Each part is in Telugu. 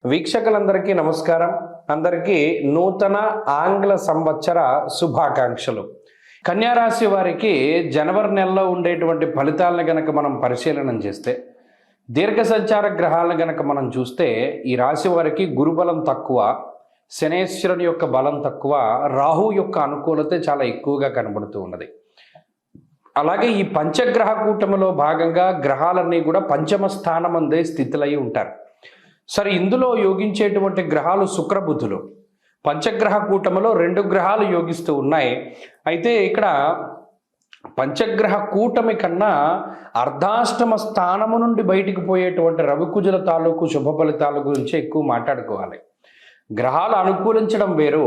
వీక్షకులందరికీ నమస్కారం. అందరికీ నూతన ఆంగ్ల సంవత్సర శుభాకాంక్షలు. కన్యా రాశి వారికి జనవరి నెలలో ఉండేటువంటి ఫలితాలను గనక మనం పరిశీలన చేస్తే, దీర్ఘ సంచార గ్రహాలను గనక మనం చూస్తే, ఈ రాశి వారికి గురుబలం తక్కువ, శనేశ్వరుని యొక్క బలం తక్కువ, రాహు యొక్క అనుకూలత చాలా ఎక్కువగా కనబడుతూ ఉన్నది. అలాగే ఈ పంచగ్రహ కూటమిలో భాగంగా గ్రహాలన్నీ కూడా పంచమ స్థానం అందే స్థితిలో ఉంటారు. సరే, ఇందులో యోగించేటువంటి గ్రహాలు శుక్రబుధులు. పంచగ్రహ కూటమిలో 2 గ్రహాలు యోగిస్తూ ఉన్నాయి. అయితే ఇక్కడ పంచగ్రహ కూటమి కన్నా అర్ధాష్టమ స్థానము నుండి బయటికి పోయేటువంటి రవికుజుల తాలూకు శుభ ఫలితాల గురించి ఎక్కువ మాట్లాడుకోవాలి. గ్రహాలు అనుకూలించడం వేరు,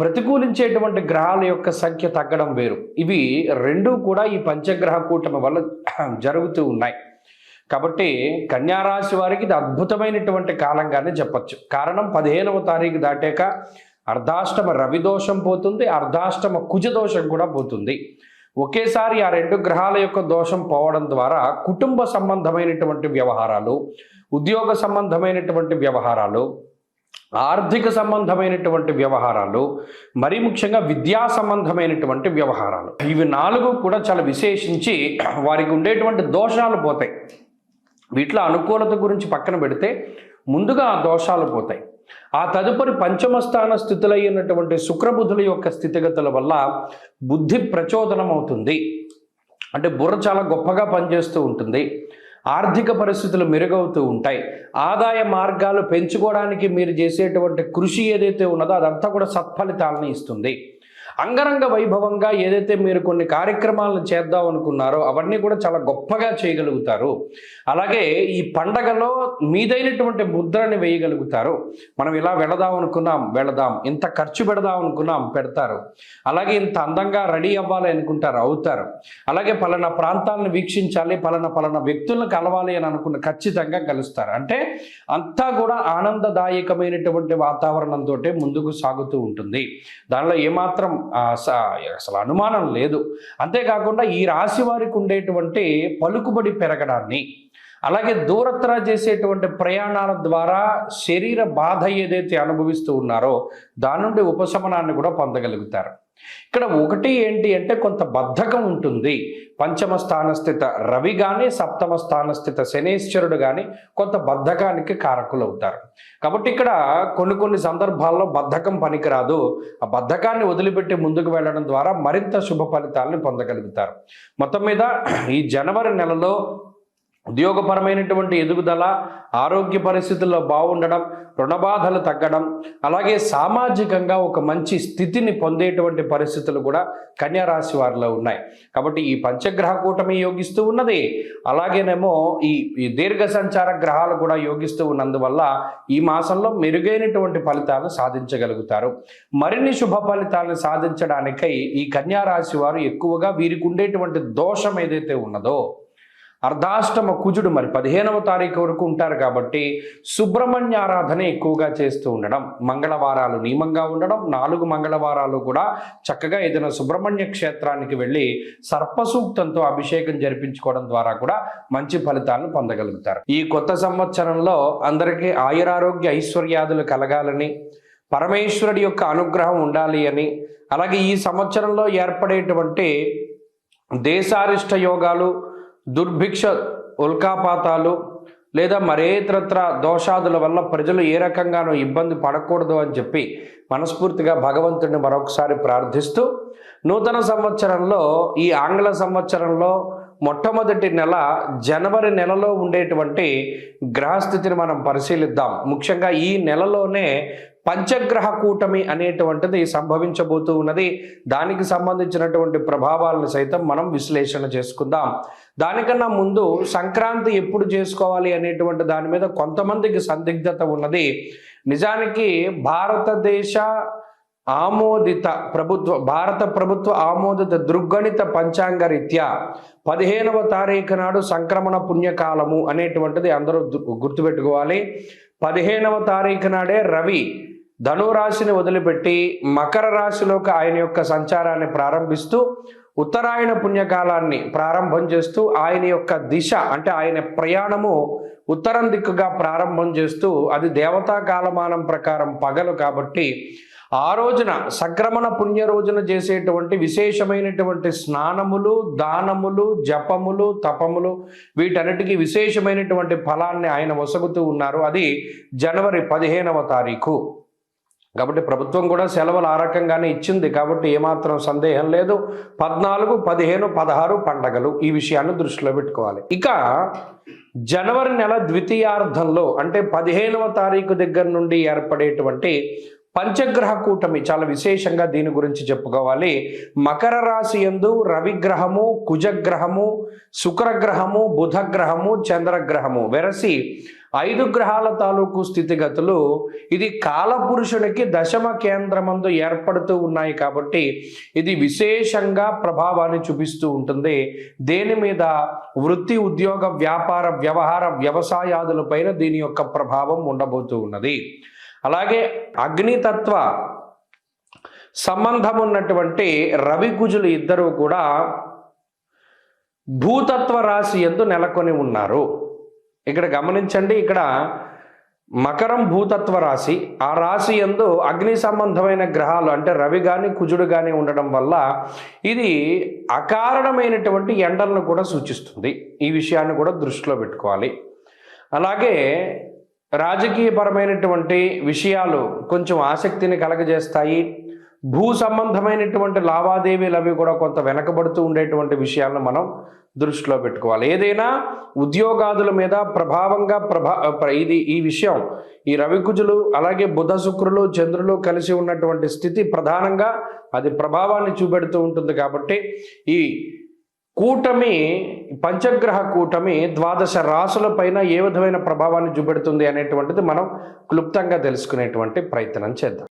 ప్రతికూలించేటువంటి గ్రహాల యొక్క సంఖ్య తగ్గడం వేరు. ఇవి రెండూ కూడా ఈ పంచగ్రహ కూటమి వల్ల జరుగుతూ ఉన్నాయి. కాబట్టి కన్యారాశి వారికి ఇది అద్భుతమైనటువంటి కాలంగానే చెప్పచ్చు. కారణం 15వ తారీఖు దాటాక అర్ధాష్టమ రవి దోషం పోతుంది, అర్ధాష్టమ కుజ దోషం కూడా పోతుంది. ఒకేసారి ఆ 2 గ్రహాల యొక్క దోషం పోవడం ద్వారా కుటుంబ సంబంధమైనటువంటి వ్యవహారాలు, ఉద్యోగ సంబంధమైనటువంటి వ్యవహారాలు, ఆర్థిక సంబంధమైనటువంటి వ్యవహారాలు, మరీ ముఖ్యంగా విద్యా సంబంధమైనటువంటి వ్యవహారాలు, ఇవి 4 కూడా చాలా విశేషించి వారికి ఉండేటువంటి దోషాలు పోతాయి. వీటిలో అనుకూలత గురించి పక్కన పెడితే ముందుగా ఆ దోషాలు పోతాయి. ఆ తదుపరి పంచమ స్థాన స్థితులు అయినటువంటి శుక్రబుధుల యొక్క స్థితిగతుల వల్ల బుద్ధి ప్రచోదనం అవుతుంది. అంటే బుర్ర చాలా గొప్పగా పనిచేస్తూ ఉంటుంది. ఆర్థిక పరిస్థితులు మెరుగవుతూ ఉంటాయి. ఆదాయ మార్గాలు పెంచుకోవడానికి మీరు చేసేటువంటి కృషి ఏదైతే ఉన్నదో అదంతా కూడా సత్ఫలితాలను ఇస్తుంది. అంగరంగ వైభవంగా ఏదైతే మీరు కొన్ని కార్యక్రమాలను చేద్దాం అనుకున్నారో అవన్నీ కూడా చాలా గొప్పగా చేయగలుగుతారు. అలాగే ఈ పండగలో మీదైనటువంటి ముద్రని వేయగలుగుతారు. మనం ఇలా వెళదాం అనుకున్నాం, వెళదాం, ఇంత ఖర్చు పెడదాం అనుకున్నాం, పెడతారు. అలాగే ఇంత అందంగా రెడీ అవ్వాలి అనుకుంటారు, అవుతారు. అలాగే పలానా ప్రాంతాలను వీక్షించాలి, పలానా వ్యక్తులను కలవాలి అని అనుకున్న ఖచ్చితంగా కలుస్తారు. అంటే అంతా కూడా ఆనందదాయకమైనటువంటి వాతావరణంతో ముందుకు సాగుతూ ఉంటుంది. దానిలో ఏమాత్రం అసలు అనుమానం లేదు. అంతేకాకుండా ఈ రాశి వారికి ఉండేటువంటి పలుకుబడి పెరగడాన్ని, అలాగే దూరత్ర చేసేటువంటి ప్రయాణాల ద్వారా శరీర బాధ ఏదైతే అనుభవిస్తూ ఉన్నారో దాని నుండి ఉపశమనాన్ని కూడా పొందగలుగుతారు. ఇక్కడ ఒకటి ఏంటి అంటే కొంత బద్ధకం ఉంటుంది. పంచమ స్థానస్థిత రవి కానీ, సప్తమ స్థానస్థిత శనేశ్వరుడు కానీ కొంత బద్ధకానికి కారకులు అవుతారు. కాబట్టి ఇక్కడ కొన్ని సందర్భాల్లో బద్ధకం పనికిరాదు. ఆ బద్ధకాన్ని వదిలిపెట్టి ముందుకు వెళ్ళడం ద్వారా మరింత శుభ ఫలితాలను పొందగలుగుతారు. మొత్తం మీద ఈ జనవరి నెలలో ఉద్యోగపరమైనటువంటి ఎదుగుదల, ఆరోగ్య పరిస్థితుల్లో బాగుండడం, రుణబాధలు తగ్గడం, అలాగే సామాజికంగా ఒక మంచి స్థితిని పొందేటువంటి పరిస్థితులు కూడా కన్యారాశి వారిలో ఉన్నాయి. కాబట్టి ఈ పంచగ్రహ కూటమి యోగిస్తూ ఉన్నది. అలాగేనేమో ఈ దీర్ఘ సంచార గ్రహాలు కూడా యోగిస్తూ ఉన్నందువల్ల ఈ మాసంలో మెరుగైనటువంటి ఫలితాలను సాధించగలుగుతారు. మరిన్ని శుభ ఫలితాలను సాధించడానికై ఈ కన్యారాశి వారు ఎక్కువగా వీరికి ఉండేటువంటి దోషం ఏదైతే ఉన్నదో, అర్ధాష్టమ కుజుడు మరి 15వ తారీఖు వరకు ఉంటారు కాబట్టి సుబ్రహ్మణ్య ఆరాధన ఎక్కువగా చేస్తూ ఉండడం, మంగళవారాలు నియమంగా ఉండడం, 4 మంగళవారాలు కూడా చక్కగా ఏదైనా సుబ్రహ్మణ్య క్షేత్రానికి వెళ్ళి సర్పసూక్తంతో అభిషేకం జరిపించుకోవడం ద్వారా కూడా మంచి ఫలితాలను పొందగలుగుతారు. ఈ కొత్త సంవత్సరంలో అందరికీ ఆయురారోగ్య ఐశ్వర్యాదులు కలగాలని, పరమేశ్వరుడి యొక్క అనుగ్రహం ఉండాలి అని, అలాగే ఈ సంవత్సరంలో ఏర్పడేటువంటి దేశారిష్ట యోగాలు, దుర్భిక్ష ఉల్కాపాతాలు లేదా మరేతరత్ర దోషాదుల వల్ల ప్రజలు ఏ రకంగానూ ఇబ్బంది పడకూడదు అని చెప్పి మనస్ఫూర్తిగా భగవంతుడిని మరొకసారి ప్రార్థిస్తూ, నూతన సంవత్సరంలో ఈ ఆంగ్ల సంవత్సరంలో మొట్టమొదటి నెల జనవరి నెలలో ఉండేటువంటి గ్రహస్థితిని మనం పరిశీలిద్దాం. ముఖ్యంగా ఈ నెలలోనే పంచగ్రహ కూటమి అనేటువంటిది సంభవించబోతూ ఉన్నది. దానికి సంబంధించినటువంటి ప్రభావాలను సైతం మనం విశ్లేషణ చేసుకుందాం. దానికన్నా ముందు సంక్రాంతి ఎప్పుడు చేసుకోవాలి అనేటువంటి దాని మీద కొంతమందికి సందిగ్ధత ఉన్నది. నిజానికి భారతదేశ ఆమోదిత భారత ప్రభుత్వ ఆమోదిత దృగ్గణిత పంచాంగ రీత్యా 15వ తారీఖు నాడు సంక్రమణ పుణ్యకాలము అనేటువంటిది అందరూ గుర్తుపెట్టుకోవాలి. 15వ తారీఖు నాడే రవి ధనురాశిని వదిలిపెట్టి మకర రాశిలోకి ఆయన యొక్క సంచారాన్ని ప్రారంభిస్తూ ఉత్తరాయణ పుణ్యకాలాన్ని ప్రారంభం చేస్తూ ఆయన యొక్క దిశ అంటే ఆయన ప్రయాణము ఉత్తరం దిక్కుగా ప్రారంభం చేస్తూ అది దేవతా కాలమానం ప్రకారం పగలు కాబట్టి ఆ రోజున సంక్రమణ పుణ్య రోజున చేసేటువంటి విశేషమైనటువంటి స్నానములు, దానములు, జపములు, తపములు వీటన్నిటికీ విశేషమైనటువంటి ఫలాన్ని ఆయన వసగుతూ ఉన్నారు. అది జనవరి 15వ తారీఖు. కాబట్టి ప్రభుత్వం కూడా సెలవులు ఆ రకంగానే ఇచ్చింది కాబట్టి ఏమాత్రం సందేహం లేదు. 14, 15, 16 పండగలు, ఈ విషయాన్ని దృష్టిలో పెట్టుకోవాలి. ఇక జనవరి నెల ద్వితీయార్థంలో అంటే 15వ తారీఖు దగ్గర నుండి ఏర్పడేటువంటి పంచగ్రహ కూటమి చాలా విశేషంగా దీని గురించి చెప్పుకోవాలి. మకర రాశి యందు రవిగ్రహము, కుజగ్రహము, శుక్రగ్రహము, బుధగ్రహము, చంద్రగ్రహము వెరసి 5 గ్రహాల తాలూకు స్థితిగతులు ఇది కాలపురుషునికి దశమ కేంద్రమందు ఏర్పడుతూ ఉన్నాయి కాబట్టి ఇది విశేషంగా ప్రభావాన్ని చూపిస్తూ ఉంటుంది. దేని మీద? వృత్తి, ఉద్యోగ, వ్యాపార, వ్యవహార, వ్యవసాయాదులపైన దీని యొక్క ప్రభావం ఉండబోతూ ఉన్నది. అలాగే అగ్నితత్వ సంబంధం ఉన్నటువంటి రవి కుజులు ఇద్దరూ కూడా భూతత్వ రాశి యందు నెలకొని ఉన్నారు. ఇక్కడ గమనించండి, ఇక్కడ మకరం భూతత్వ రాశి, ఆ రాశి యందు అగ్ని సంబంధమైన గ్రహాలు అంటే రవి కానీ కుజుడు కానీ ఉండడం వల్ల ఇది అకారణమైనటువంటి ఎండలను కూడా సూచిస్తుంది. ఈ విషయాన్ని కూడా దృష్టిలో పెట్టుకోవాలి. అలాగే రాజకీయపరమైనటువంటి విషయాలు కొంచెం ఆసక్తిని కలగజేస్తాయి. భూ సంబంధమైనటువంటి లావాదేవీలు అవి కూడా కొంత వెనకబడుతూ ఉండేటువంటి విషయాలను మనం దృష్టిలో పెట్టుకోవాలి. ఏదైనా ఉద్యోగాదుల మీద ప్రభావంగా ఈ విషయం ఈ రవికుజులు అలాగే బుధ, శుక్రులు, చంద్రులు కలిసి ఉన్నటువంటి స్థితి ప్రధానంగా అది ప్రభావాన్ని చూపెడుతూ ఉంటుంది. కాబట్టి ఈ కూటమి, పంచగ్రహ కూటమి 12 రాశుల పైన ఏ విధమైన ప్రభావాన్ని చూపెడుతుంది అనేటువంటిది మనం క్లుప్తంగా తెలుసుకునేటువంటి ప్రయత్నం చేద్దాం.